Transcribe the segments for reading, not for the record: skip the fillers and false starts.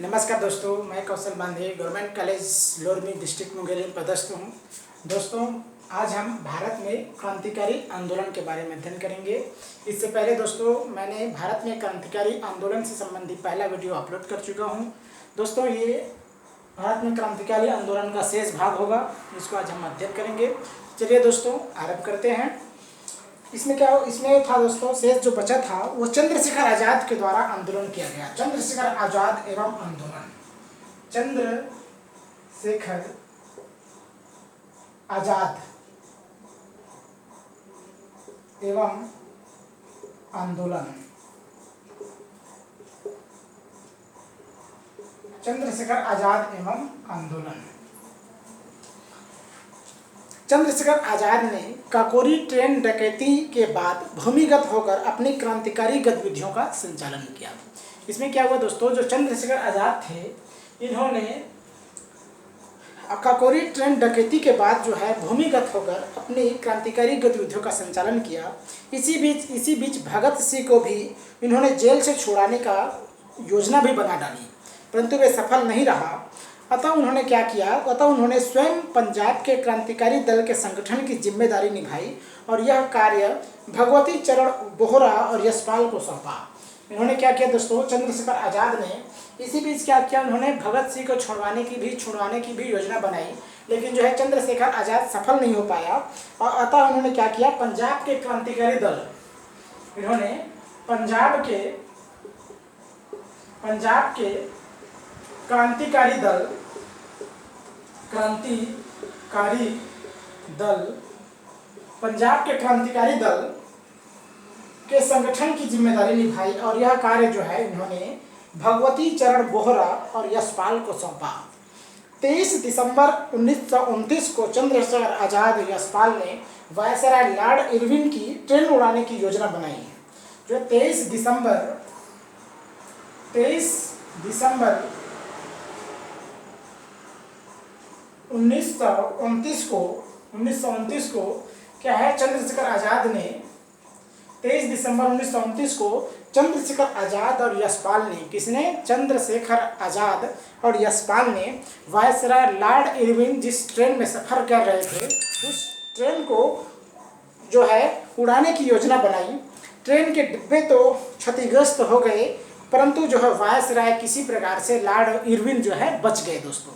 नमस्कार दोस्तों, मैं कौशल बांधे government college Lormi district Munger में पदस्थ हूँ। दोस्तों, आज हम भारत में क्रांतिकारी आंदोलन के बारे में अध्ययन करेंगे। इससे पहले दोस्तों मैंने भारत में क्रांतिकारी आंदोलन से संबंधित पहला वीडियो अपलोड कर चुका हूँ। दोस्तों, ये भारत में क्रांतिकारी आंदोलन का शेष भाग होगा, इसको आज हम अध्ययन करेंगे। चलिए दोस्तों आरंभ करते हैं। इसमें था दोस्तों, शेष जो बचा था वो चंद्रशेखर आजाद के द्वारा आंदोलन किया गया। चंद्रशेखर आजाद एवं आंदोलन, चंद्रशेखर आजाद एवं आंदोलन, चंद्रशेखर आजाद एवं आंदोलन। चंद्रशेखर आजाद ने काकोरी ट्रेन डकैती के बाद भूमिगत होकर अपनी क्रांतिकारी गतिविधियों का संचालन किया। इसमें क्या हुआ दोस्तों, जो चंद्रशेखर आजाद थे, इन्होंने काकोरी ट्रेन डकैती के बाद जो है भूमिगत होकर अपनी क्रांतिकारी गतिविधियों का संचालन किया। इसी बीच भगत सिंह को भी इन्होंने जेल से छुड़ाने का योजना भी बना डाली, परंतु वे सफल नहीं रहा। अतः उन्होंने क्या किया, उन्होंने स्वयं पंजाब के क्रांतिकारी दल के संगठन की जिम्मेदारी निभाई और यह कार्य भगवती चरण बोहरा और यशपाल को सौंपा। इन्होंने क्या किया दोस्तों, चंद्रशेखर आजाद ने इसी बीच क्या किया, उन्होंने भगत सिंह को छुड़वाने की भी योजना बनाई, लेकिन जो है चंद्रशेखर आजाद सफल नहीं हो पाया। और अतः उन्होंने क्या किया, पंजाब के क्रांतिकारी दल, इन्होंने पंजाब के क्रांतिकारी दल पंजाब के क्रांतिकारी दल के संगठन की जिम्मेदारी निभाई और यह कार्य जो है इन्होंने भगवती चरण बोहरा और यशपाल को सौंपा। 23 दिसंबर 1929 को चंद्रशेखर आजाद और यशपाल ने वायसराय लॉर्ड इरविन की ट्रेन उड़ाने की योजना बनाई। जो 23 दिसंबर 1929 को क्या है, चंद्रशेखर आजाद ने 23 दिसंबर 1929 को चंद्रशेखर आजाद और यशपाल ने, किसने, चंद्रशेखर आजाद और यशपाल ने वायसराय लॉर्ड इरविन जिस ट्रेन में सफर कर रहे थे उस ट्रेन को जो है उड़ाने की योजना बनाई। ट्रेन के डिब्बे तो क्षतिग्रस्त हो गए, परंतु जो है वायसराय किसी प्रकार से लॉर्ड इरविन जो है बच गए। दोस्तों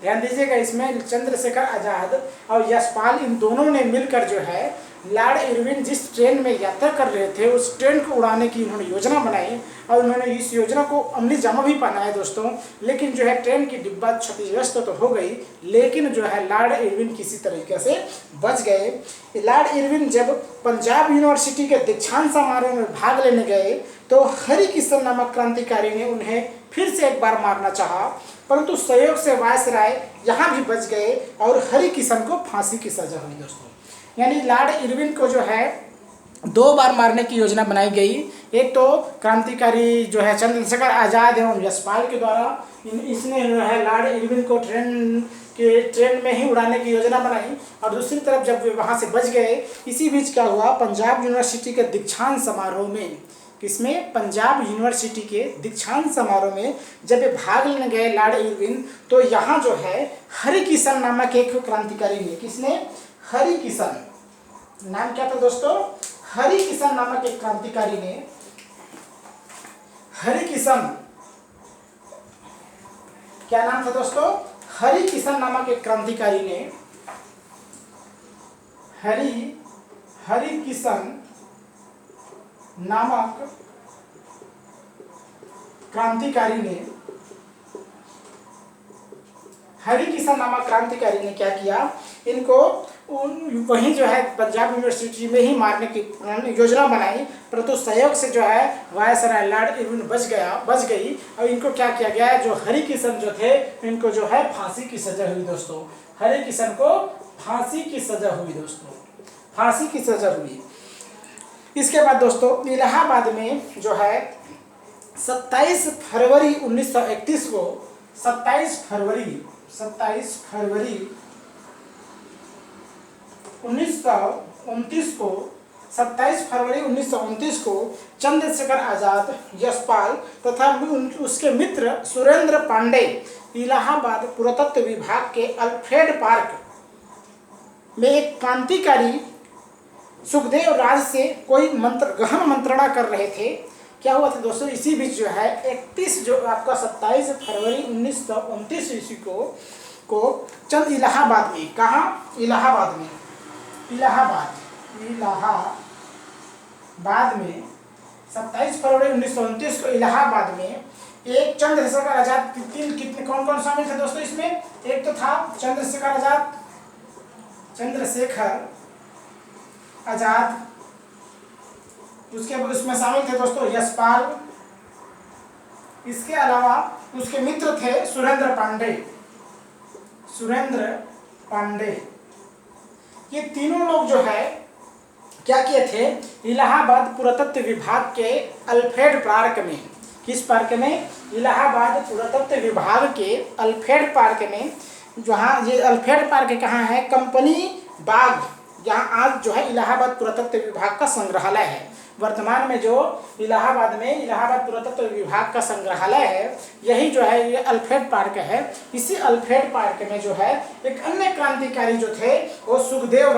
ध्यान दीजिएगा, इसमें चंद्रशेखर आजाद और यशपाल इन दोनों ने मिलकर जो है लॉर्ड इरविन जिस ट्रेन में यात्रा कर रहे थे उस ट्रेन को उड़ाने की इन्होंने योजना बनाई और उन्होंने इस योजना को अमली जामा भी पहनाया दोस्तों। लेकिन जो है ट्रेन की डिब्बा क्षतिग्रस्त तो हो गई, लेकिन जो है लॉर्ड इरविन किसी तरीके से बच गए। लॉर्ड इरविन जब पंजाब यूनिवर्सिटी के दीक्षांत समारोह में भाग लेने गए तो हरिकिशन नामक क्रांतिकारी ने उन्हें फिर से एक बार मारना चाहा, परंतु संयोग से वायसराय यहाँ भी बच गए और हरिकिशन को फांसी की सजा हुई। दोस्तों यानी लॉर्ड इरविन को जो है 2 बार मारने की योजना बनाई गई। एक तो क्रांतिकारी जो है चंद्रशेखर आजाद एवं यशपाल के द्वारा, इसने जो है लॉर्ड इरविन को ट्रेन में ही उड़ाने की योजना बनाई, और दूसरी तरफ जब वे वहाँ से बच गए, इसी बीच क्या हुआ, पंजाब यूनिवर्सिटी के दीक्षांत समारोह में, किसमें, पंजाब यूनिवर्सिटी के दीक्षांत समारोह में जब वे भाग लेने गए लॉर्ड इरविन, तो यहाँ जो है हरिकिशन नामक एक क्रांतिकारी ने, किसने, हरिकिशन, नाम क्या था दोस्तों, हरिकिशन नामक एक क्रांतिकारी ने, हरिकिशन, क्या नाम था दोस्तों, हरिकिशन नामक एक क्रांतिकारी ने, हरिकिशन नामक क्रांतिकारी ने क्या किया, इनको वहीं जो है पंजाब यूनिवर्सिटी में ही मारने की योजना बनाई, परंतु सहयोग से जो है वायसराय लॉर्ड इरविन बच गई और इनको क्या किया गया, जो हरिकिशन जो थे इनको जो है फांसी की सजा हुई। दोस्तों हरिकिशन को फांसी की सजा हुई। दोस्तों फांसी की सजा हुई। इसके बाद दोस्तों इलाहाबाद में जो है 27 फरवरी 1931 को 27 फरवरी 1929 को 27 फरवरी 1929 को चंद्रशेखर आजाद, यशपाल तथा उसके मित्र सुरेंद्र पांडे इलाहाबाद पुरातत्व विभाग के अल्फ्रेड पार्क में एक क्रांतिकारी सुखदेव राज से कोई गहन मंत्रणा कर रहे थे। क्या हुआ था दोस्तों, इसी बीच जो है 31 जो आपका 27 फरवरी 1929 ईस्वी को चंद इलाहाबाद में, कहाँ, इलाहाबाद में, इलाहाबाद 27 फरवरी 1929 को इलाहाबाद में एक चंद्रशेखर आजाद कितने कौन कौन शामिल थे दोस्तों इसमें? एक तो था चंद्रशेखर आजाद, उसमें शामिल थे दोस्तों यशपाल, इसके अलावा उसके मित्र थे सुरेंद्र पांडे। ये तीनों लोग जो है क्या किए थे, इलाहाबाद पुरातत्व विभाग के अल्फ्रेड पार्क में, किस पार्क में, इलाहाबाद पुरातत्व विभाग के अल्फ्रेड पार्क में, जहाँ ये अल्फ्रेड पार्क कहाँ है, कंपनी बाग, जहाँ आज जो है इलाहाबाद पुरातत्व विभाग का संग्रहालय है। वर्तमान में जो इलाहाबाद पुरातत्व विभाग का संग्रहालय है, यही जो है ये अल्फ्रेड पार्क है। इसी अल्फ्रेड पार्क में जो है एक अन्य क्रांतिकारी जो थे वो सुखदेव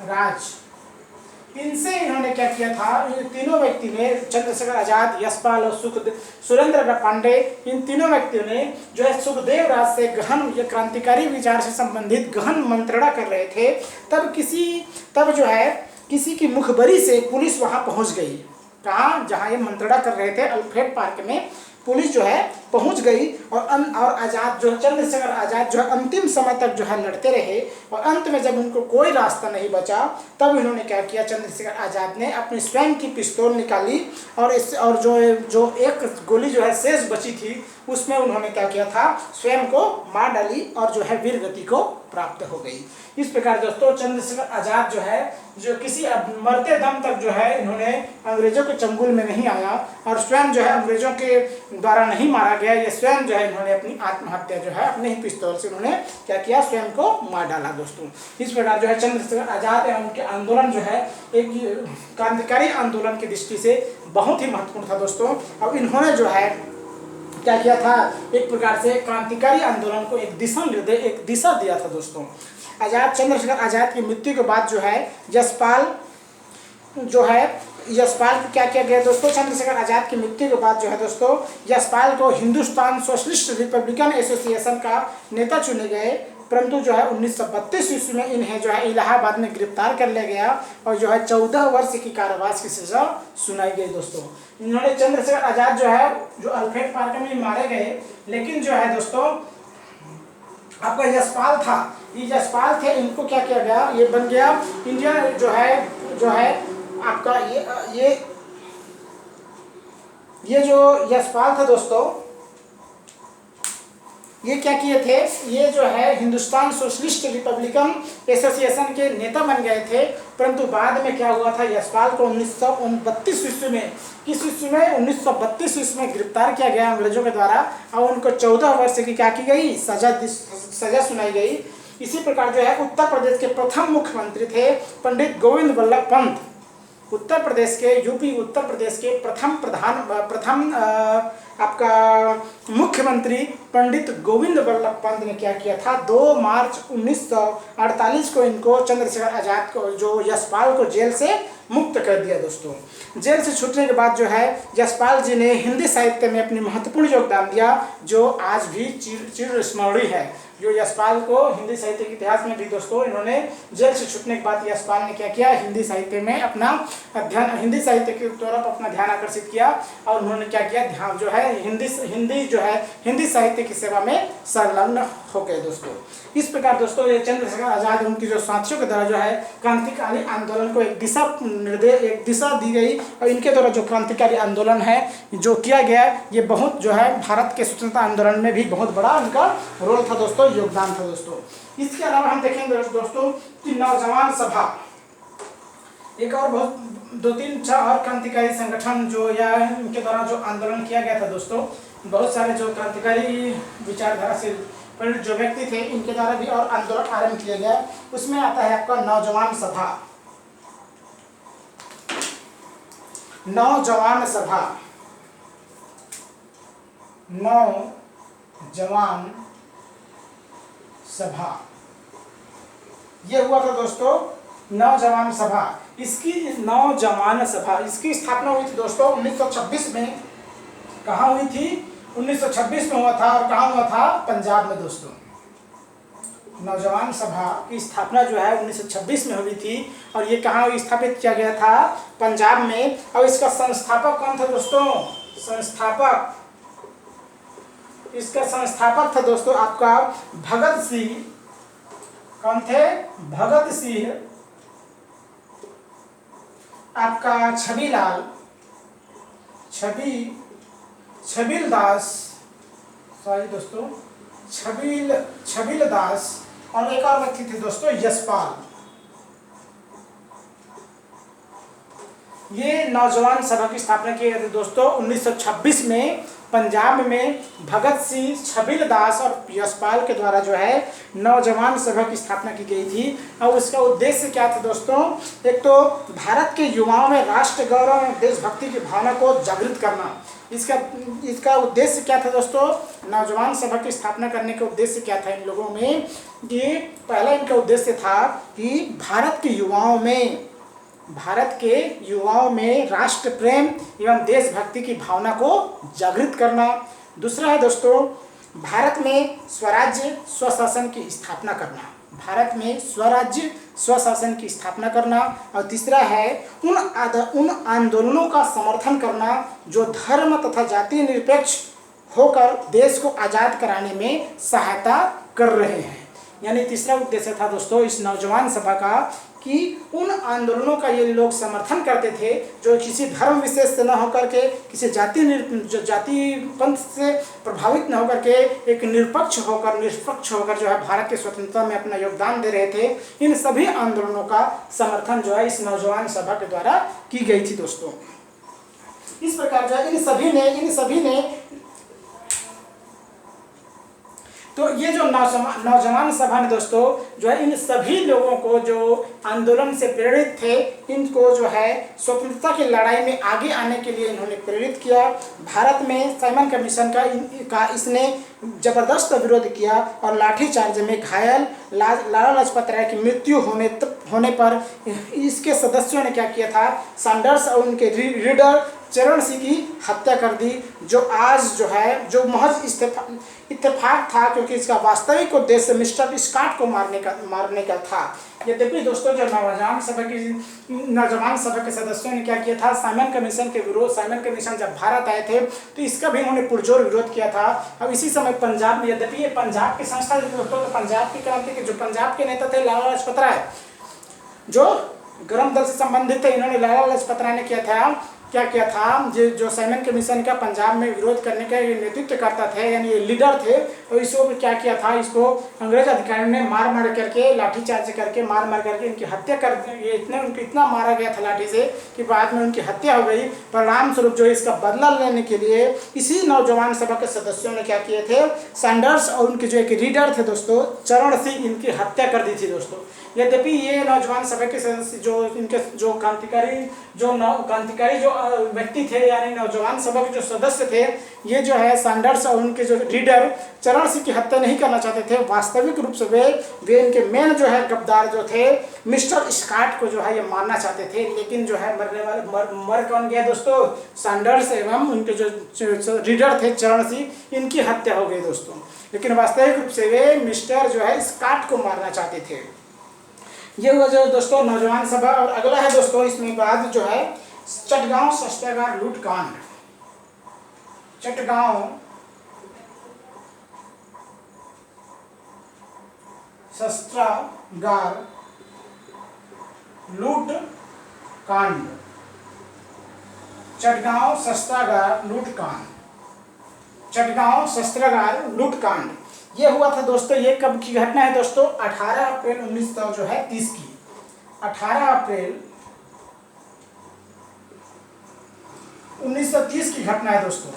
राज, इनसे इन्होंने क्या किया था, इन तीनों व्यक्ति ने, चंद्रशेखर आजाद, यशपाल और सुरेंद्र पांडे, इन तीनों व्यक्तियों ने जो है सुखदेव राज से गहन क्रांतिकारी विचार से संबंधित गहन मंत्रणा कर रहे थे। तब जो है किसी की मुखबरी से पुलिस वहां पहुंच गई। कहाँ, जहां ये मंत्रणा कर रहे थे अल्फ्रेड पार्क में, पुलिस जो है पहुंच गई और आजाद जो चंद्रशेखर आजाद जो है अंतिम समय तक जो है लड़ते रहे और अंत में जब उनको कोई रास्ता नहीं बचा तब इन्होंने क्या किया, चंद्रशेखर आजाद ने अपनी स्वयं की पिस्तौल निकाली और जो एक गोली जो है शेष बची थी उसमें उन्होंने क्या किया था, स्वयं को मार डाली और जो है वीर गति को प्राप्त हो गई। इस प्रकार दोस्तों चंद्रशेखर आजाद जो है जो किसी मरते दम तक जो है इन्होंने अंग्रेजों के चंगुल में नहीं आया और स्वयं जो है अंग्रेजों के द्वारा नहीं मारा गया, ये स्वयं जो है इन्होंने अपनी आत्महत्या जो है अपने ही पिस्तौल से उन्होंने क्या किया, स्वयं को मार डाला दोस्तों। इस प्रकार जो है चंद्रशेखर आजाद एवं उनके आंदोलन जो है एक क्रांतिकारी आंदोलन की दृष्टि से बहुत ही महत्वपूर्ण था दोस्तों। अब इन्होंने जो है क्या किया था, एक प्रकार से क्रांतिकारी आंदोलन को एक दिशा दिया था दोस्तों। चंद्रशेखर आजाद की मृत्यु के बाद जो है यशपाल को क्या किया गया दोस्तों, चंद्रशेखर आजाद की मृत्यु के बाद जो है दोस्तों यशपाल को हिंदुस्तान सोशलिस्ट रिपब्लिकन एसोसिएशन का नेता चुने गए, परंतु जो है 1932 ईस्वी में इन्हें जो है इलाहाबाद में गिरफ्तार कर लिया गया और जो है 14 वर्ष की कारावास की सजा सुनाई गई दोस्तों। इन्होंने चंद्रशेखर आजाद जो है जो अल्फ्रेड पार्क में मारे गए, लेकिन जो है दोस्तों आपका यशपाल थे, इनको क्या किया गया, ये बन गया इंडिया जो है आपका ये जो यशपाल था दोस्तों, ये क्या किए थे, ये जो है हिंदुस्तान सोशलिस्ट रिपब्लिकन एसोसिएशन के नेता बन गए थे, परंतु बाद में क्या हुआ था, यशपाल को 1932 ईस्वी में, किस ईस्वी में, 1932 ईस्वी में गिरफ्तार किया गया अंग्रेजों के द्वारा और उनको 14 वर्ष की क्या की गई, सजा सुनाई गई। इसी प्रकार जो है उत्तर प्रदेश के प्रथम मुख्यमंत्री थे पंडित गोविंद वल्लभ पंत। उत्तर प्रदेश के प्रथम आपका मुख्यमंत्री पंडित गोविंद वल्लभ पंत ने क्या किया था, 2 मार्च 1948 को इनको चंद्रशेखर आजाद को, जो यशपाल को जेल से मुक्त कर दिया दोस्तों। जेल से छूटने के बाद जो है यशपाल जी ने हिंदी साहित्य में अपनी महत्वपूर्ण योगदान दिया, जो आज भी चिर स्मरणीय है। जो यशपाल को हिंदी साहित्य के इतिहास में भी दोस्तों इन्होंने जेल से छूटने के बाद यशपाल ने क्या किया, हिंदी साहित्य में अपना अध्ययन, हिंदी साहित्य की तरफ अपना ध्यान आकर्षित किया और उन्होंने क्या किया, ध्यान जो है हिंदी साहित्य की सेवा में संलग्न हो गए दोस्तों। इस प्रकार दोस्तों ये चंद्रशेखर आजाद उनकी जो साथियों के द्वारा जो है क्रांतिकारी आंदोलन को एक दिशा दी गई और इनके द्वारा जो क्रांतिकारी आंदोलन है जो किया गया, ये बहुत जो है भारत के स्वतंत्रता आंदोलन में भी बहुत बड़ा उनका रोल था दोस्तों, योगदान था दोस्तों। इसके अलावा हम देखेंगे दोस्तों कि नौजवान सभा, एक और बहुत 2-3 और क्रांतिकारी संगठन जो या इनके द्वारा जो आंदोलन किया गया था दोस्तों, बहुत सारे जो क्रांतिकारी विचारधारा से पर जो व्यक्ति थे इनके द्वारा भी और आंदोलन आरंभ किया गया। उसमें आता है आपका नौजवान सभा। नौजवान सभा, नौजवान सभा, ये हुआ था दोस्तों नौजवान सभा। इसकी नौजवान सभा इसकी स्थापना हुई थी दोस्तों 1926 में। कहाँ हुई थी? 1926 में हुआ था। और कहाँ हुआ था? पंजाब में दोस्तों। नौजवान सभा की स्थापना जो है 1926 में हुई थी। और ये कहाँ स्थापित किया गया था? पंजाब में। और इसका संस्थापक कौन था दोस्तों? इसका संस्थापक था दोस्तों आपका भगत सिंह। कौन थे? भगत सिंह, आपका छबील दास, सॉरी दोस्तों, छबील दास, और एक और व्यक्ति थे दोस्तों यशपाल। ये नौजवान सभा की स्थापना की गई थी दोस्तों 1926 में पंजाब में भगत सिंह, छबील दास और यशपाल के द्वारा जो है नौजवान सभा की स्थापना की गई थी। और उसका उद्देश्य क्या था दोस्तों? एक तो भारत के युवाओं में राष्ट्र गौरव और देशभक्ति की भावना को जागृत करना। इसका उद्देश्य क्या था दोस्तों? नौजवान सभा की स्थापना करने का उद्देश्य क्या था इन लोगों में? कि पहला इनका उद्देश्य था कि भारत के युवाओं में राष्ट्र प्रेम एवं देशभक्ति की भावना को जागृत करना। दूसरा है दोस्तों भारत में स्वराज्य स्वशासन की स्थापना करना। और तीसरा है उन आंदोलनों का समर्थन करना जो धर्म तथा जाति निरपेक्ष होकर देश को आज़ाद कराने में सहायता कर रहे हैं। यानी तीसरा उद्देश्य था दोस्तों इस नौजवान सभा का कि उन आंदोलनों का ये लोग समर्थन करते थे जो किसी धर्म विशेष से न होकर के, किसी जाति पंथ से प्रभावित न होकर के, एक निष्पक्ष होकर जो है भारत की स्वतंत्रता में अपना योगदान दे रहे थे। इन सभी आंदोलनों का समर्थन जो है इस नौजवान सभा के द्वारा की गई थी दोस्तों। इस प्रकार जो है इन सभी ने तो ये जो नौजवान सभा ने दोस्तों जो है इन सभी लोगों को जो आंदोलन से प्रेरित थे, इनको जो है स्वतंत्रता की लड़ाई में आगे आने के लिए इन्होंने प्रेरित किया। भारत में साइमन कमीशन का इसने जबरदस्त विरोध किया और लाठीचार्ज में घायल लाला लाजपत राय की मृत्यु होने पर इसके सदस्यों ने क्या किया था? सैंडर्स और उनके लीडर चरण सिंह की हत्या कर दी, जो महज इत्तेफाक था, क्योंकि इसका वास्तविक उद्देश्य मिस्टर स्कॉट को मारने का था। यद्यपि दोस्तों जो नौजवान सभा के सदस्यों ने क्या किया था? साइमन कमीशन जब भारत आए थे तो इसका भी उन्होंने पुरजोर विरोध किया था। अब इसी समय पंजाब में, यद्यपि ये पंजाब की संस्था थी दोस्तों, तो पंजाब की क्रांति के जो पंजाब के नेता थे लाला लाजपत राय, जो गरम दल से संबंधित थे, इन्होंने लाला लाजपत राय ने क्या किया था? जो साइमन कमीशन का पंजाब में विरोध करने का ये नेतृत्व करता थे, यानी ये लीडर थे, और इसको क्या किया था? इसको अंग्रेज अधिकारियों ने मार करके, लाठीचार्ज करके, मार करके इनकी हत्या कर दी। इतना मारा गया था लाठी से कि बाद में उनकी हत्या हो गई। परिणाम स्वरूप जो इसका बदला लेने के लिए इसी नौजवान सभा के सदस्यों ने क्या किए थे? सैंडर्स और उनके जो एक लीडर थे दोस्तों चरण सिंह, इनकी हत्या कर दी थी दोस्तों। यद्यपि ये नौजवान सभा के सदस्य जो क्रांतिकारी व्यक्ति थे, यानी नौजवान सभा के जो सदस्य थे, ये जो है सैंडर्स और उनके जो लीडर चरण सिंह की हत्या नहीं करना चाहते थे। वास्तविक रूप से वे इनके मेन जो है गद्दार जो थे मिस्टर स्कॉट को जो है ये मारना चाहते थे। लेकिन जो है मर कौन गया दोस्तों? सैंडर्स एवं उनके जो लीडर थे चरण सिंह, इनकी हत्या हो गई दोस्तों। लेकिन वास्तविक रूप से वे मिस्टर जो है स्कॉट को मारना चाहते थे। ये हुआ जो दोस्तों नौजवान सभा। और अगला है दोस्तों इसमें बाद जो है चटगांव शस्त्रागार लूटकांड। चटगांव शस्त्रागार लूटकांड। चटगांव शस्त्रागार लूटकांड ये हुआ था दोस्तों। ये कब की घटना है दोस्तों? 18 अप्रैल 1930 की। 18 अप्रैल 1930 की घटना है दोस्तों।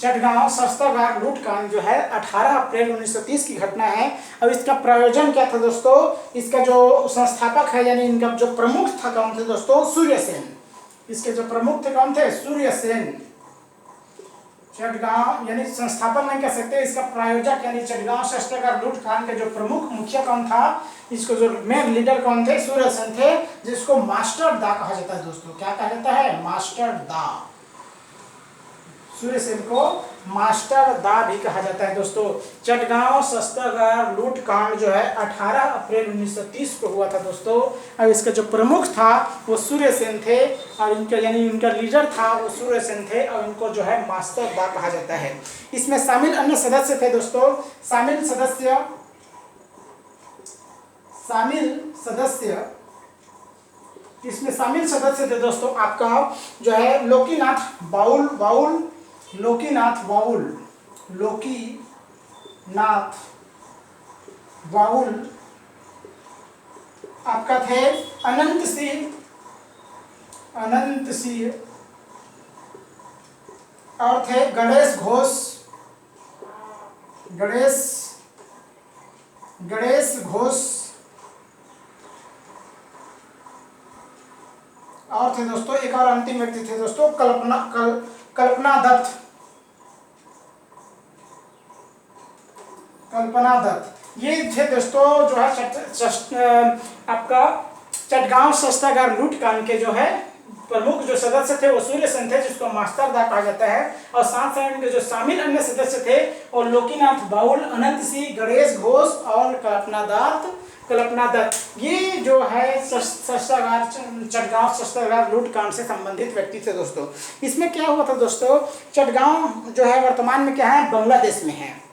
चटगांव शस्त्रागार लूटकांड जो है 18 अप्रैल 1930 की घटना है। अब इसका प्रायोजन क्या था दोस्तों, इसका जो संस्थापक है यानी इनका जो प्रमुख था कौन थे दोस्तों, सूर्यसेन। इसके जो प्रमुख थे कौन थे, सूर्यसेन। चटगांव यानी संस्थापक नहीं कह सकते, इसका प्रायोजक यानी चटगांव शस्त्रागार लूटकांड के जो प्रमुख मुखिया कौन था, इसको जो मेन लीडर कौन थे, सूर्यसेन थे, जिसको मास्टर दा कहा जाता है दोस्तों। क्या कहा जाता है, मास्टर दा। सूर्यसेन को मास्टर दा भी कहा जाता है दोस्तों। चटगांव शस्त्रागार लूटकांड जो है 18 अप्रैल 1930 को हुआ था दोस्तों। अब इसका जो प्रमुख था वो सूर्यसेन थे और इनका यानी इनका लीडर था वो सूर्यसेन थे और इनको जो है मास्टर दा कहा जाता है। इसमें शामिल अन्य सदस्य थे दोस्तों, शामिल सदस्य थे दोस्तों आपका जो है लोकीनाथ बाउल आपका थे, अनंत सिंह और थे गणेश घोष और थे दोस्तों एक और अंतिम व्यक्ति थे दोस्तों, कल्पना दत्त। ये थे दोस्तों जो है आपका चटगांव शस्त्रागार लूटकांड के जो है प्रमुख जो सदस्य थे वो सूर्यसेन थे, जिसको मास्टर दा कहा जाता है। और साथ साथ इनके जो शामिल अन्य सदस्य थे और लोकीनाथ बाउल, अनंत सिंह, गणेश घोष और कल्पना दत्त। ये जो है चटगांव शस्त्रागार लूटकांड से संबंधित व्यक्ति थे दोस्तों। इसमें क्या हुआ था दोस्तों, चटगांव जो है वर्तमान में क्या है, बांग्लादेश में है।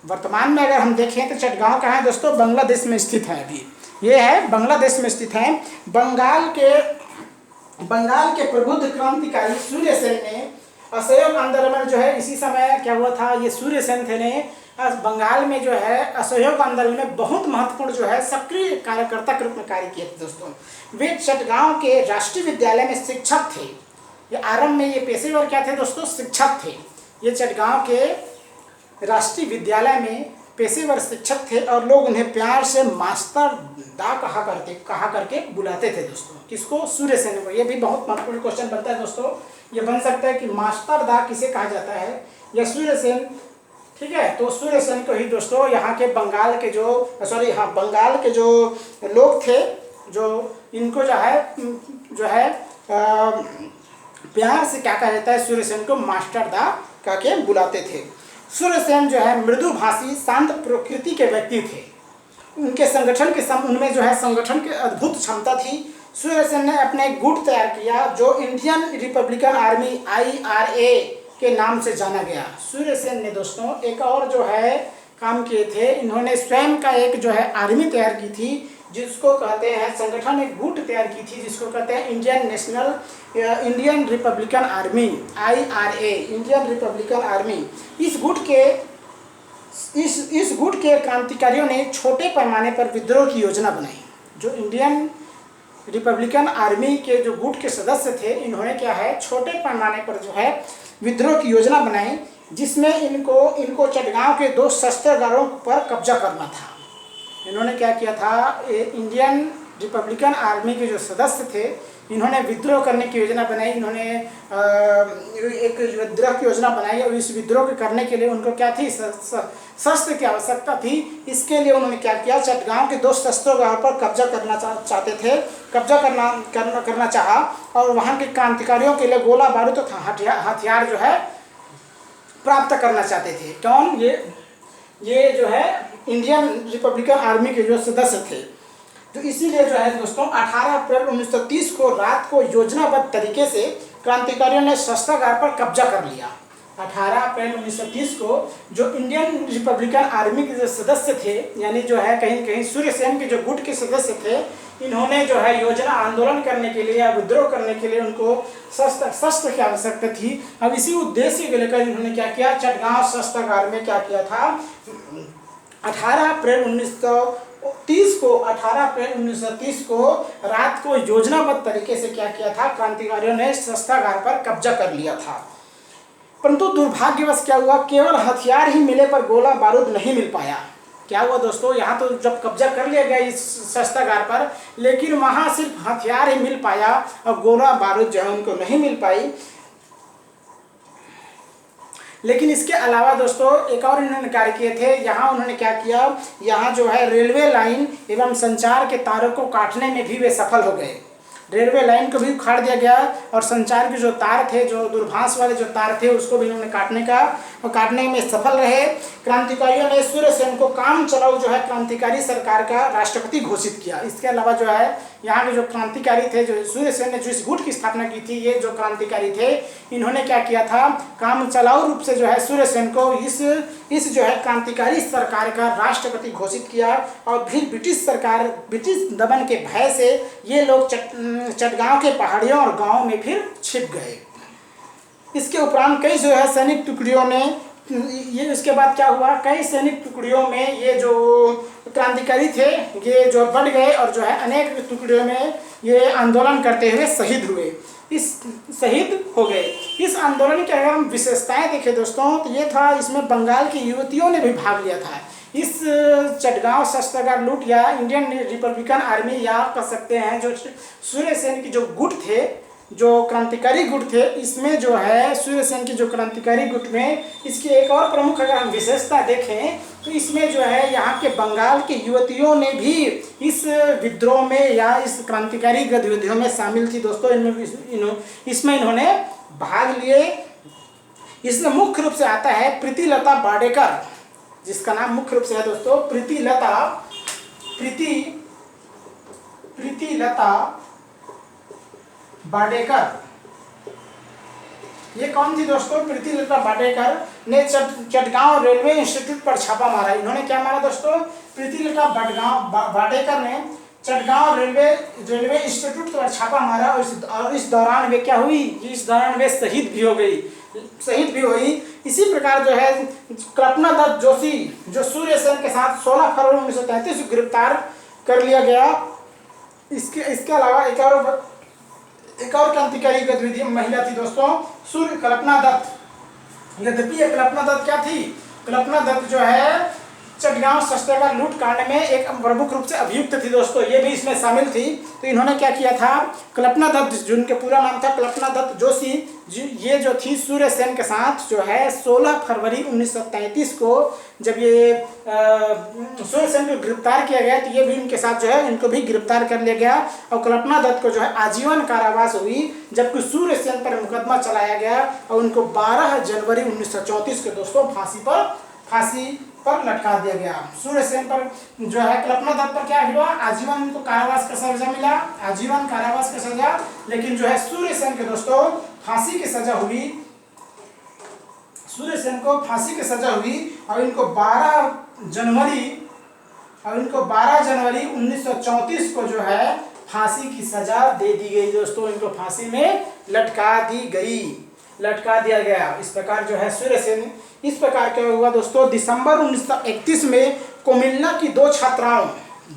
वर्तमान में अगर हम देखें तो चटगांव कहाँ है दोस्तों, बांग्लादेश में स्थित है। अभी ये है बांग्लादेश में स्थित है। बंगाल के प्रबुद्ध क्रांतिकारी सूर्यसेन ने असहयोग आंदोलन में जो है इसी समय क्या हुआ था, ये सूर्यसेन थे ने बंगाल में जो है असहयोग आंदोलन में बहुत महत्वपूर्ण जो है सक्रिय कार्यकर्ता के रूप में कार्य किए थे दोस्तों। वे चटगांव के राष्ट्रीय विद्यालय में शिक्षक थे। ये आरंभ में ये पेशेवर क्या थे दोस्तों, शिक्षक थे। ये चटगांव के राष्ट्रीय विद्यालय में पेशेवर शिक्षक थे और लोग उन्हें प्यार से मास्टर दा कहा करके बुलाते थे दोस्तों। किसको, सूर्यसेन को। ये भी बहुत महत्वपूर्ण क्वेश्चन बनता है दोस्तों। ये बन सकता है कि मास्टर दा किसे कहा जाता है, या सूर्यसेन। ठीक है, तो सूर्यसेन को ही दोस्तों यहाँ के बंगाल के जो लोग थे, जो इनको जो है प्यार से क्या कहा जाता है, सूर्यसेन को मास्टर दा कह के बुलाते थे। सूर्यसेन जो है मृदुभाषी शांत प्रकृति के व्यक्ति थे। उनके उनमें जो है संगठन की अद्भुत क्षमता थी। सूर्यसेन ने अपने गुट तैयार किया जो इंडियन रिपब्लिकन आर्मी IRA के नाम से जाना गया। सूर्यसेन ने दोस्तों एक और जो है काम किए थे, इन्होंने स्वयं का एक जो है आर्मी तैयार की थी, जिसको कहते हैं संगठन, एक गुट तैयार की थी जिसको कहते हैं Indian Republican army, IRA, Indian Republican army. इस गुट के क्रांतिकारियों ने छोटे पैमाने पर विद्रोह की योजना बनाई। जो इंडियन रिपब्लिकन आर्मी के जो गुट के सदस्य थे, इन्होंने क्या है छोटे पैमाने पर जो है विद्रोह की योजना बनाई, जिसमें इनको चटगांव के 2 शस्त्रागारों पर कब्जा करना था। इन्होंने क्या किया था, इंडियन रिपब्लिकन आर्मी के जो सदस्य थे, इन्होंने विद्रोह करने की योजना बनाई। इन्होंने एक विद्रोह की योजना बनाई और इस विद्रोह के करने के लिए उनको क्या थी, शस्त्र की आवश्यकता थी। इसके लिए उन्होंने क्या किया, चटगांव के 2 शस्त्रागारों पर कब्जा करना चाहते थे, कब्जा करना चाहा और वहाँ के क्रांतिकारियों के लिए गोला बारूद तथा हथियार जो है प्राप्त करना चाहते थे। कौन, ये जो है इंडियन रिपब्लिकन आर्मी के जो सदस्य थे। तो इसीलिए जो है दोस्तों 18 अप्रैल 1930 को रात को योजनाबद्ध तरीके से क्रांतिकारियों ने शस्त्रागार पर कब्जा कर लिया। 18 अप्रैल 1930 को जो इंडियन रिपब्लिकन आर्मी के जो सदस्य थे, यानी जो है कहीं सूर्यसेन के जो गुट के सदस्य थे, इन्होंने जो है योजना आंदोलन करने के लिए या विद्रोह करने के लिए उनको शस्त्र की आवश्यकता थी। अब इसी उद्देश्य को लेकर इन्होंने क्या किया, चटगांव शस्त्रागार में क्या किया था, 18 अप्रैल 1930 को रात को योजनाबद्ध तरीके से क्या किया था, क्रांतिकारियों ने शस्त्रागार पर कब्जा कर लिया था। परंतु दुर्भाग्यवश क्या हुआ, केवल हथियार ही मिले पर गोला बारूद नहीं मिल पाया। क्या हुआ दोस्तों, यहाँ तो जब कब्जा कर लिया गया इस शस्त्रागार पर, लेकिन वहाँ सिर्फ हथियार ही मिल पाया और गोला बारूद जो है उनको नहीं मिल पाई। लेकिन इसके अलावा दोस्तों एक और इन्होंने कार्य किए थे। यहाँ उन्होंने क्या किया, यहाँ जो है रेलवे लाइन एवं संचार के तारों को काटने में भी वे सफल हो गए। रेलवे लाइन को भी उखाड़ दिया गया और संचार के जो तार थे, जो दूरभाष वाले जो तार थे, उसको भी इन्होंने काटने में सफल रहे। क्रांतिकारियों ने सूर्यसेन को काम चलाऊ जो है क्रांतिकारी सरकार का राष्ट्रपति घोषित किया। इसके अलावा जो है यहाँ के जो क्रांतिकारी थे, जो सूर्यसेन ने जो इस गुट की स्थापना की थी, ये जो क्रांतिकारी थे, इन्होंने क्या किया था, काम चलाऊ रूप से जो है सूर्यसेन को इस जो है क्रांतिकारी सरकार का राष्ट्रपति घोषित किया। और फिर ब्रिटिश दमन के भय से ये लोग चटगांव के पहाड़ियों और गांवों में फिर छिप गए। इसके उपरांत कई जो है सैनिक टुकड़ियों ने इसके बाद क्या हुआ, कई सैनिक टुकड़ियों में ये जो क्रांतिकारी थे ये जो बढ़ गए और जो है अनेक टुकड़ियों में ये आंदोलन करते हुए शहीद हो गए। इस आंदोलन की अगर हम विशेषताएं देखें दोस्तों, तो ये था, इसमें बंगाल की युवतियों ने भी भाग लिया था। इस चटगांव शस्त्रागार लूट या इंडियन रिपब्लिकन आर्मी या कह सकते हैं जो सूर्यसेन की जो गुट थे, जो क्रांतिकारी गुट थे, इसमें जो है सूर्यसेन की जो क्रांतिकारी गुट में इसकी एक और प्रमुख अगर हम विशेषता देखें तो इसमें जो है यहाँ के बंगाल की युवतियों ने भी इस विद्रोह में या इस क्रांतिकारी गतिविधियों में शामिल थी दोस्तों। इसमें इन्होंने भाग लिए। इसमें मुख्य रूप से आता है प्रीतिलता बाडेकर, जिसका नाम मुख्य रूप से है दोस्तों प्रीतिलता बाडेकर। ये कौन थी दोस्तों, प्रीतिलता बाडेकर ने चटगांव रेलवे इंस्टीट्यूट पर छापा मारा। इन्होंने क्या मारा दोस्तों, प्रीतिलता बाडेकर ने चटगांव रेलवे इंस्टीट्यूट पर छापा मारा और इस दौरान वे क्या हुई, इस दौरान वे शहीद भी हुई। इसी प्रकार जो है कल्पना दत्त जोशी जो सूर्यसेन के साथ 16 फरवरी 1933 को गिरफ्तार कर लिया गया। इसके अलावा एक और क्रांतिकारी गतिविधि महिला थी दोस्तों, कल्पना दत्त। यद्यपि ये कल्पना दत्त क्या थी, कल्पना दत्त जो है चटगांव शस्त्रागार लूट कांड में एक प्रमुख रूप से अभियुक्त थी दोस्तों, ये भी इसमें शामिल थी। तो इन्होंने क्या किया था, कल्पना दत्त, जिनके पूरा नाम था कल्पना दत्त जोशी, ये जो थी सूर्यसेन के साथ जो है 16 फरवरी 1933 को जब ये सूर्यसेन को गिरफ्तार किया गया, तो ये भी इनके साथ जो है इनको भी गिरफ्तार कर लिया गया और कल्पना दत्त को जो है आजीवन कारावास हुई, जबकि सूर्यसेन पर मुकदमा चलाया गया और उनको 12 जनवरी 1934 को दोस्तों फांसी पर लटका दिया गया। सूर्यसेन पर जो है कल्पना दत्त पर क्या हुआ, आजीवन उनको कारावास का सजा मिला, आजीवन कारावास का सजा। लेकिन जो है सूर्यसेन के दोस्तों फांसी की सजा हुई, सूर्यसेन को फांसी की सजा हुई और इनको 12 जनवरी 1934 को जो है फांसी की सजा दे दी गई दोस्तों। इनको फांसी में लटका दिया गया। इस प्रकार जो है सूर्यसेन, इस प्रकार क्या हुआ दोस्तों, दिसंबर 1931 में कोमिल्ला की दो छात्राओं,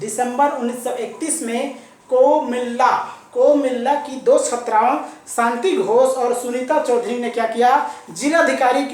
दिसंबर 1931 में कोमिल्ला की दो छात्राओं शांति घोष और सुनीता चौधरी ने क्या किया, जिलाधिकारी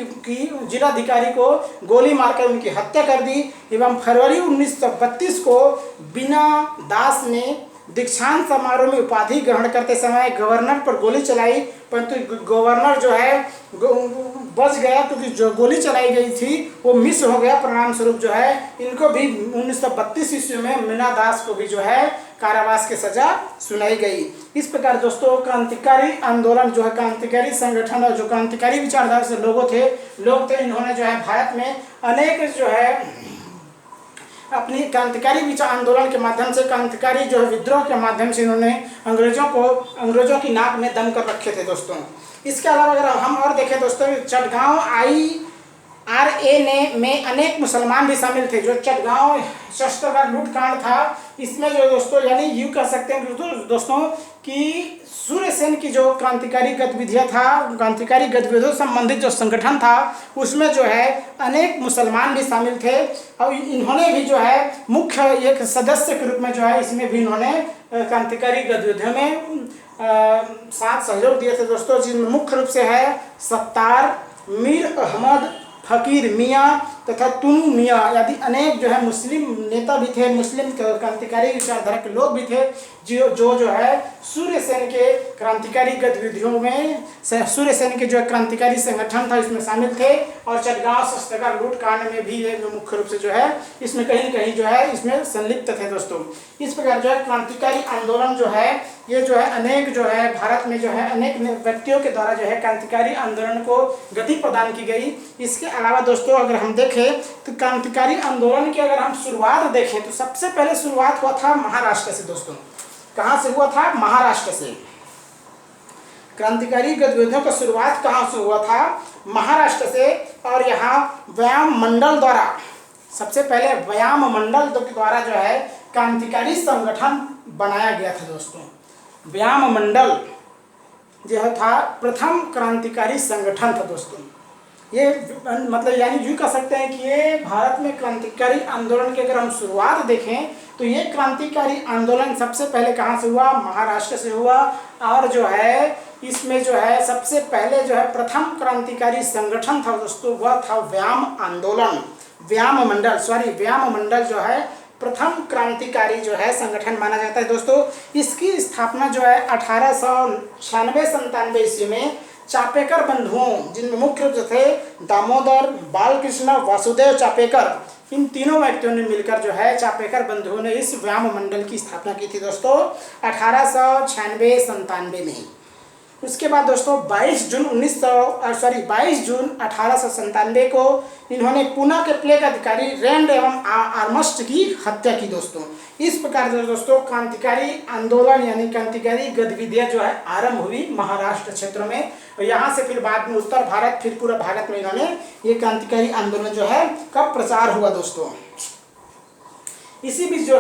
को गोली मारकर उनकी हत्या कर दी। एवं फरवरी 1932 को बीना दास ने दीक्षांत समारोह में उपाधि ग्रहण करते समय गवर्नर पर गोली चलाई, परंतु गवर्नर जो है बच गया, क्योंकि जो गोली चलाई गई थी वो मिस हो गया। परिणाम स्वरूप जो है इनको भी 1932 ईस्वी में मीना दास को भी जो है कारावास की सजा सुनाई गई। इस प्रकार दोस्तों क्रांतिकारी आंदोलन जो है, क्रांतिकारी संगठन और जो क्रांतिकारी विचारधारा से लोग थे, इन्होंने जो है भारत में अनेक जो है अपनी क्रांतिकारी विचार आंदोलन के माध्यम से, क्रांतिकारी जो है विद्रोह के माध्यम से इन्होंने अंग्रेजों की नाक में दम कर रखे थे दोस्तों। इसके अलावा अगर हम और देखें दोस्तों, चटगांव IRA में अनेक मुसलमान भी शामिल थे। जो चटगांव शस्त्रागार लूट कांड था, इसमें जो दोस्तों यानी यूँ कह सकते हैं दोस्तों कि सूर्यसेन की जो क्रांतिकारी गतिविधियों से संबंधित जो संगठन था, उसमें जो है अनेक मुसलमान भी शामिल थे और इन्होंने भी जो है मुख्य एक सदस्य के रूप में जो है इसमें भी इन्होंने क्रांतिकारी गतिविधियों में साथ सहयोग दिए थे दोस्तों, जिनमें मुख्य रूप से है सत्तार मीर अहमद फ़कीर मियाँ तथा तुनु मियाँ आदि अनेक जो है मुस्लिम नेता भी थे, मुस्लिम क्रांतिकारी विचारधारा के लोग भी थे जो है सूर्यसेन के क्रांतिकारी गतिविधियों में, सूर्यसेन के जो क्रांतिकारी संगठन था इसमें शामिल थे। और चटगांव शस्त्रकार लूटकांड में भी ये मुख्य रूप से जो है इसमें कहीं न कहीं जो है इसमें संलिप्त थे दोस्तों। इस प्रकार जो है क्रांतिकारी आंदोलन जो है ये जो है अनेक जो है भारत में जो है अनेक व्यक्तियों के द्वारा जो है क्रांतिकारी आंदोलन को गति प्रदान की गई। इसके अलावा दोस्तों अगर हम देखें तो क्रांतिकारी आंदोलन की अगर हम शुरुआत देखें तो सबसे पहले शुरुआत हुआ था महाराष्ट्र से दोस्तों। कहाँ से हुआ था? महाराष्ट्र से। क्रांतिकारी गतिविधियों का शुरुआत कहाँ से हुआ था? महाराष्ट्र से। और यहाँ व्यायाम मंडल द्वारा, सबसे पहले व्यायाम मंडल के द्वारा जो है क्रांतिकारी संगठन बनाया गया था दोस्तों। व्यायाम मंडल जो था प्रथम क्रांतिकारी संगठन था दोस्तों। ये मतलब यानी यूँ कह सकते हैं कि ये भारत में क्रांतिकारी आंदोलन की अगर हम शुरुआत देखें तो ये क्रांतिकारी आंदोलन सबसे पहले कहाँ से हुआ? महाराष्ट्र से हुआ। और जो है इसमें जो है सबसे पहले जो है प्रथम क्रांतिकारी संगठन था दोस्तों वह था व्यायाम आंदोलन, व्यायाम मंडल जो है प्रथम क्रांतिकारी जो है संगठन माना जाता है दोस्तों। इसकी स्थापना जो है 1896-97 ईस्वी में चापेकर बंधुओं, जिनमें मुख्य रूप से थे दामोदर, बालकृष्ण, वासुदेव चापेकर, इन तीनों व्यक्तियों ने मिलकर जो है चापेकर बंधुओं ने इस व्यायाम मंडल की स्थापना की थी दोस्तों 1896-97 में। उसके बाद दोस्तों 22 जून 1897 को इन्होंने पुणे के प्लेग अधिकारी रैंड एवं आर्मस्ट की हत्या की दोस्तों। इस प्रकार से दोस्तों क्रांतिकारी आंदोलन यानी क्रांतिकारी गतिविधियां जो है आरंभ हुई महाराष्ट्र क्षेत्र में। और यहाँ से फिर बाद में उत्तर भारत, फिर पूरा भारत में इन्होंने ये क्रांतिकारी आंदोलन जो है का प्रचार हुआ दोस्तों। इसी बीच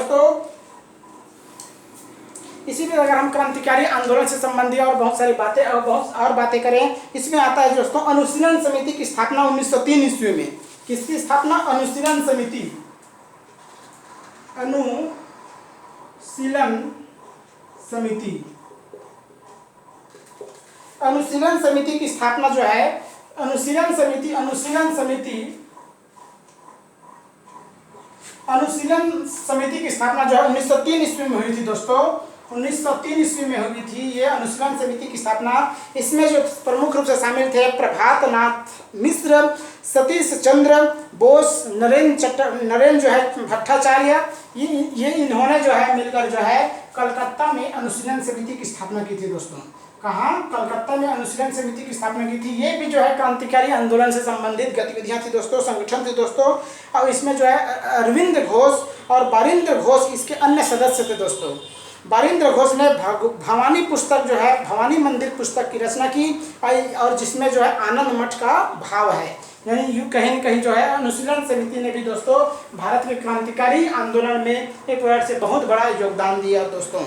अगर हम क्रांतिकारी आंदोलन से संबंधित और बहुत सारी बातें करें, इसमें आता है दोस्तों अनुशीलन समिति की स्थापना 1903 ईस्वी में। किसकी स्थापना? अनुशीलन समिति की स्थापना जो है अनुशीलन समिति की स्थापना जो है 1903 ईस्वी में हुई थी दोस्तों। 1903 ईस्वी में हुई थी ये अनुशीलन समिति की स्थापना। इसमें जो प्रमुख रूप से शामिल थे प्रभात नाथ मिश्र, सतीश चंद्र बोस, नरेंद्र जो है भट्टाचार्य, ये इन्होंने जो है मिलकर जो है कलकत्ता में अनुशीलन समिति की स्थापना की थी दोस्तों। कहाँ? कलकत्ता में अनुशीलन समिति की स्थापना की थी। ये भी जो है क्रांतिकारी आंदोलन से संबंधित गतिविधियां थी दोस्तों, संगठन थे दोस्तों। और इसमें जो है अरविंद घोष और बारिंद्र घोष इसके अन्य सदस्य थे दोस्तों। बारिंद्र घोष ने भवानी पुस्तक जो है भवानी मंदिर पुस्तक की रचना की और जिसमें जो है आनंद मठ का भाव है। यानी यूँ कहीं न कहीं जो है अनुशीलन समिति ने भी दोस्तों भारत के क्रांतिकारी आंदोलन में एक प्रकार से बहुत बड़ा योगदान दिया दोस्तों।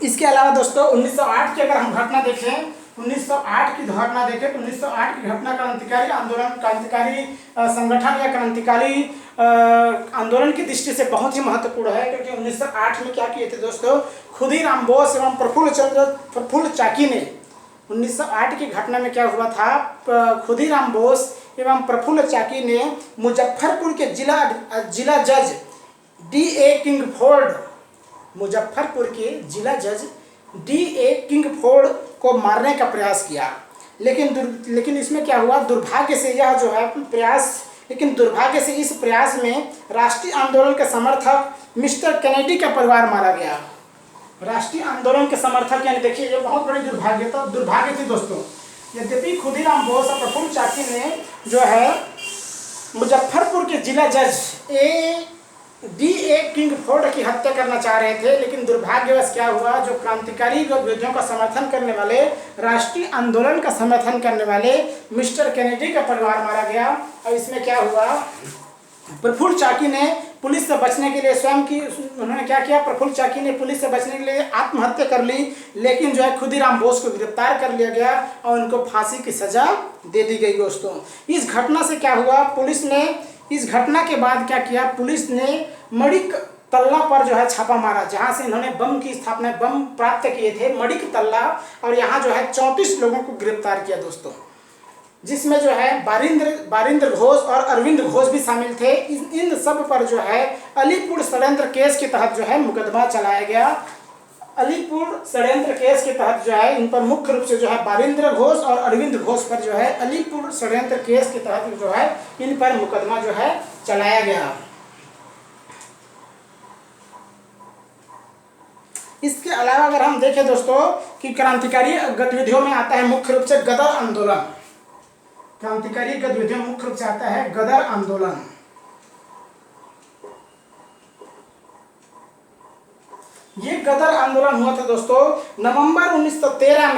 इसके अलावा दोस्तों 1908 की अगर हम घटना देखें, 1908 की घटना देखें तो 1908 की घटना क्रांतिकारी आंदोलन, क्रांतिकारी संगठन या क्रांतिकारी आंदोलन की दृष्टि से बहुत ही महत्वपूर्ण है। क्योंकि 1908 में क्या किए थे दोस्तों, खुदीराम बोस एवं प्रफुल्ल चाकी ने 1908 की घटना में क्या हुआ था, खुदीराम बोस एवं प्रफुल्ल चाकी ने मुजफ्फरपुर के जिला जज D.A. किंगफोर्ड, मुजफ्फरपुर के जिला जज D.A. किंगफोर्ड को मारने का प्रयास किया। लेकिन इसमें क्या हुआ, दुर्भाग्य से यह जो है प्रयास, लेकिन दुर्भाग्य से इस प्रयास में राष्ट्रीय आंदोलन के समर्थक मिस्टर कैनेडी का परिवार मारा गया। राष्ट्रीय आंदोलन के समर्थक यानी देखिए ये बहुत बड़ी दुर्भाग्य थी दोस्तों। यद्यपि खुदीराम बोस और प्रफुल्ल चाकी ने जो है मुजफ्फरपुर के जिला जज D.A. किंगफोर्ड की हत्या करना चाह रहे थे, लेकिन दुर्भाग्यवश क्या हुआ, जो क्रांतिकारी गतिविधियों का समर्थन करने वाले, राष्ट्रीय आंदोलन का समर्थन करने वाले मिस्टर कैनेडी का परिवार मारा गया। और इसमें क्या हुआ, प्रफुल्ल चाकी ने पुलिस से बचने के लिए उन्होंने क्या किया, प्रफुल्ल चाकी ने पुलिस से बचने के लिए आत्महत्या कर ली। लेकिन जो है खुदीराम बोस को गिरफ्तार कर लिया गया और उनको फांसी की सजा दे दी गई दोस्तों। इस घटना से क्या हुआ, इस घटना के बाद क्या किया, पुलिस ने मणिक तल्ला पर जो है छापा मारा, जहां से इन्होंने बम प्राप्त किए थे मणिक तल्ला, और यहाँ जो है 34 लोगों को गिरफ्तार किया दोस्तों। जिसमें जो है बारिंद्र घोष और अरविंद घोष भी शामिल थे। इन सब पर जो है अलीपुर षड्यंत्र केस के तहत जो है मुकदमा चलाया गया। अलीपुर षड्यंत्र केस के तहत जो है इन पर मुख्य रूप से जो है बारिंद्र घोष और अरविंद घोष पर जो है अलीपुर षड्यंत्र केस के तहत जो है इन पर मुकदमा जो है चलाया गया। इसके अलावा अगर हम देखें दोस्तों कि क्रांतिकारी गतिविधियों में आता है मुख्य रूप से गदर आंदोलन। क्रांतिकारी गतिविधियों में मुख्य रूप से आता है गदर आंदोलन। ये गदर आंदोलन हुआ था दोस्तों नवंबर 1913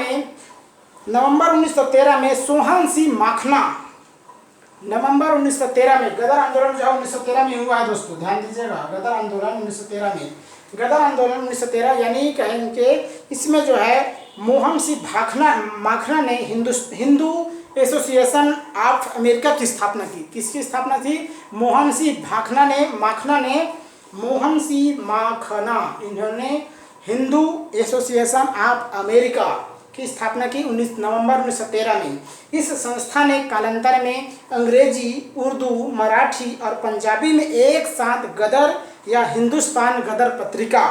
में सोहन सिंह माखना। नवंबर 1913 में गदर आंदोलन जो है 1913 में हुआ है दोस्तों, ध्यान दीजिएगा। गदर आंदोलन 1913 में, गदर आंदोलन 1913 यानी कहेंगे इसमें जो है मोहन सिंह माखना ने हिंदू एसोसिएशन ऑफ अमेरिका की स्थापना की। किसकी स्थापना थी? मोहन सिंह माखना इन्होंने हिंदू एसोसिएशन ऑफ अमेरिका की स्थापना की 19 नवंबर 1913 में। इस संस्था ने कालांतर में अंग्रेजी, उर्दू, मराठी और पंजाबी में एक साथ गदर या हिंदुस्तान गदर पत्रिका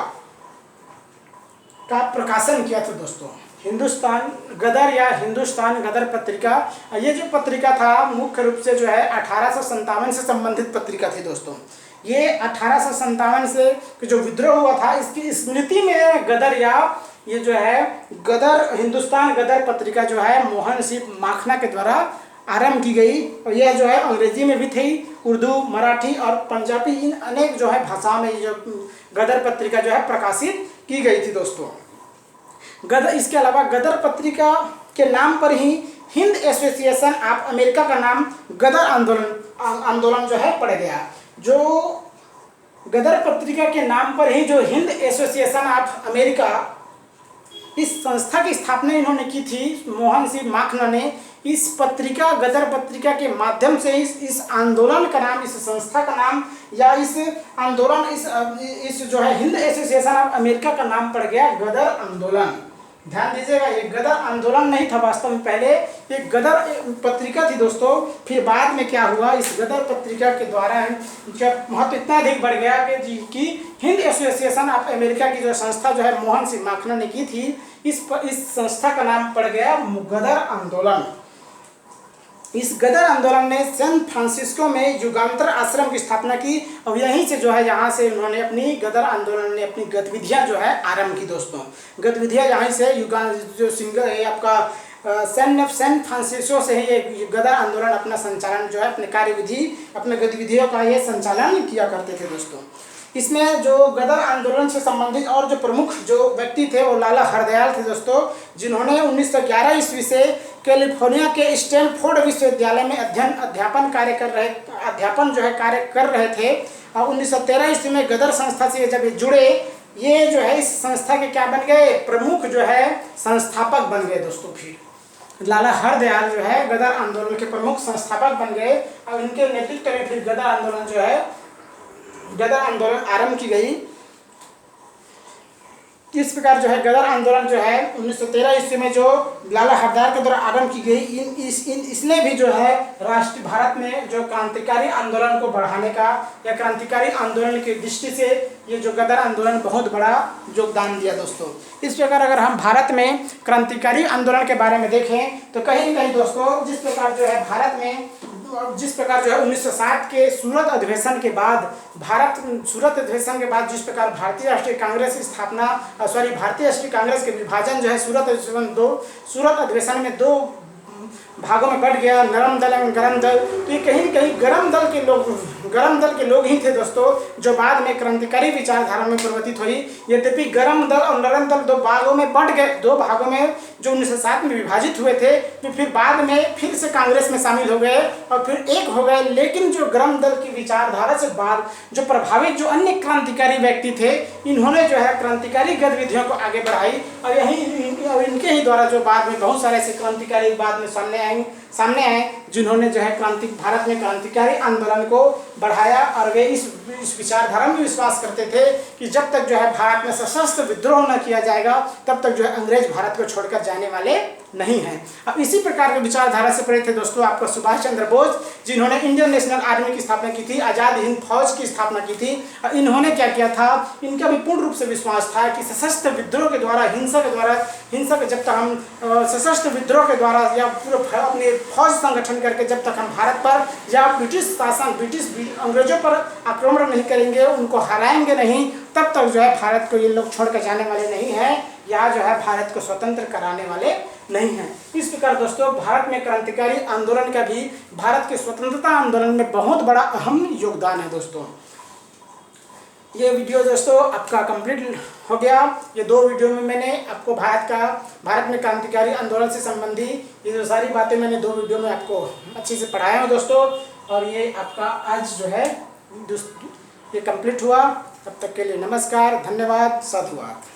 का प्रकाशन किया था दोस्तों। हिंदुस्तान गदर पत्रिका, ये जो पत्रिका था मुख्य रूप से जो है 1857 से संबंधित पत्रिका थी दोस्तों। ये 1857 से जो विद्रोह हुआ था इसकी स्मृति में गदर या ये जो है हिंदुस्तान गदर पत्रिका जो है मोहन सिंह माखना के द्वारा आरंभ की गई। और यह जो है अंग्रेजी में भी थी, उर्दू, मराठी और पंजाबी इन अनेक जो है भाषाओं में जो गदर पत्रिका जो है प्रकाशित की गई थी दोस्तों। इसके अलावा गदर पत्रिका के नाम पर ही हिंद एसोसिएशन ऑफ अमेरिका का नाम गदर आंदोलन जो है पड़ गया। जो गदर पत्रिका के नाम पर ही जो हिंद एसोसिएशन ऑफ अमेरिका, इस संस्था की स्थापना इन्होंने की थी मोहन सिंह माखना ने। इस पत्रिका गदर पत्रिका के माध्यम से इस आंदोलन का नाम, इस संस्था का नाम या इस आंदोलन इस जो है हिंद एसोसिएशन ऑफ अमेरिका का नाम पड़ गया गदर आंदोलन। ध्यान दीजिएगा, ये गदर आंदोलन नहीं था वास्तव में, पहले एक गदर पत्रिका थी दोस्तों। फिर बाद में क्या हुआ, इस गदर पत्रिका के द्वारा जब महत्व इतना अधिक बढ़ गया कि हिंद एसोसिएशन ऑफ अमेरिका की जो संस्था जो है मोहन सिंह माखना ने की थी, इस संस्था का नाम पड़ गया गदर आंदोलन। इस गदर आंदोलन ने सैन फ्रांसिस्को में युगांतर आश्रम की स्थापना की और यहीं से जो है यहाँ से उन्होंने अपनी गदर आंदोलन ने अपनी गतिविधियाँ जो है आरंभ की दोस्तों। गतिविधियाँ यहाँ से सैन फ्रांसिस्को से ही ये गदर आंदोलन अपना संचालन जो है अपने गतिविधियों का ये संचालन किया करते थे दोस्तों। इसमें जो गदर आंदोलन से संबंधित और जो प्रमुख जो व्यक्ति थे वो लाला हरदयाल थे दोस्तों, जिन्होंने 1911 ईस्वी से कैलिफोर्निया के स्टैनफोर्ड विश्वविद्यालय में अध्यापन कार्य कर रहे थे। और 1913 ईस्वी में गदर संस्था से जब ये जुड़े, ये जो है इस संस्था के क्या बन गए, प्रमुख जो है संस्थापक बन गए दोस्तों। फिर लाला हरदयाल जो है गदर आंदोलन के प्रमुख संस्थापक बन गए और इनके नेतृत्व में फिर गदर आंदोलन आरंभ की गई। इस प्रकार जो है गदर आंदोलन जो है 1913 ईस्वी में जो लाला हरदयाल के द्वारा आरंभ की गई, इसने भी जो है राष्ट्रीय भारत में जो क्रांतिकारी आंदोलन को बढ़ाने का या क्रांतिकारी आंदोलन की दृष्टि से ये जो गदर आंदोलन बहुत बड़ा योगदान दिया दोस्तों। इस प्रकार अगर हम भारत में क्रांतिकारी आंदोलन के बारे में देखें तो कहीं कहीं दोस्तों जिस प्रकार जो है भारत में 1960 के सूरत अधिवेशन के बाद जिस प्रकार भारतीय राष्ट्रीय कांग्रेस के विभाजन जो है सूरत अधिवेशन में दो भागों में बढ़ गया, नरम दल एवं गरम दल। तो ये कहीं कहीं गरम दल के लोग ही थे दोस्तों जो बाद में क्रांतिकारी विचारधारा में परिवर्तित हुई। यद्यपि गरम दल और नरम दल दो भागों में बढ़ गए, दो भागों में जो 1960 में विभाजित हुए थे, तो फिर बाद में फिर से कांग्रेस में शामिल हो गए और फिर एक हो गए। लेकिन जो गरम दल की विचारधारा से बाद जो प्रभावित जो अन्य क्रांतिकारी व्यक्ति थे, इन्होंने जो है क्रांतिकारी गतिविधियों को आगे बढ़ाई और इनके ही द्वारा जो बाद में बहुत सारे ऐसे क्रांतिकारी बाद में सामने सामने आए, जिन्होंने जो है भारत में क्रांतिकारी आंदोलन को बढ़ाया। और वे इस विचारधारा में विश्वास करते थे कि जब तक जो है भारत में सशस्त्र विद्रोह न किया जाएगा तब तक जो है अंग्रेज भारत को छोड़कर जाने वाले नहीं हैं। अब इसी प्रकार के विचारधारा से प्रेरित थे दोस्तों आपका सुभाष चंद्र बोस, जिन्होंने इंडियन नेशनल आर्मी की स्थापना की थी, आज़ाद हिंद फौज की स्थापना की थी। और इन्होंने क्या किया था, इनका भी पूर्ण रूप से विश्वास था कि सशस्त्र विद्रोह के द्वारा, हिंसा के जब तक हम सशस्त्र विद्रोह के द्वारा या पूरे अपने फौज संगठन करके जब तक हम भारत पर या ब्रिटिश अंग्रेजों पर आक्रमण नहीं करेंगे, उनको हराएंगे नहीं, तब तक जो है भारत को ये लोग छोड़ कर जाने वाले नहीं हैं या जो है भारत को स्वतंत्र कराने वाले नहीं हैं। इस प्रकार दोस्तों भारत में क्रांतिकारी आंदोलन का भी भारत के स्वतंत्रता आंदोलन में बहुत बड़ा अहम योगदान है। दोस्तों ये वीडियो दोस्तों आपका कंप्लीट हो गया। ये 2 वीडियो में मैंने आपको भारत में क्रांतिकारी आंदोलन से संबंधी ये जो सारी बातें मैंने 2 वीडियो में आपको अच्छे से पढ़ाया हूँ दोस्तों। और ये आपका आज जो है ये कंप्लीट हुआ। तब तक के लिए नमस्कार, धन्यवाद, साधुवाद।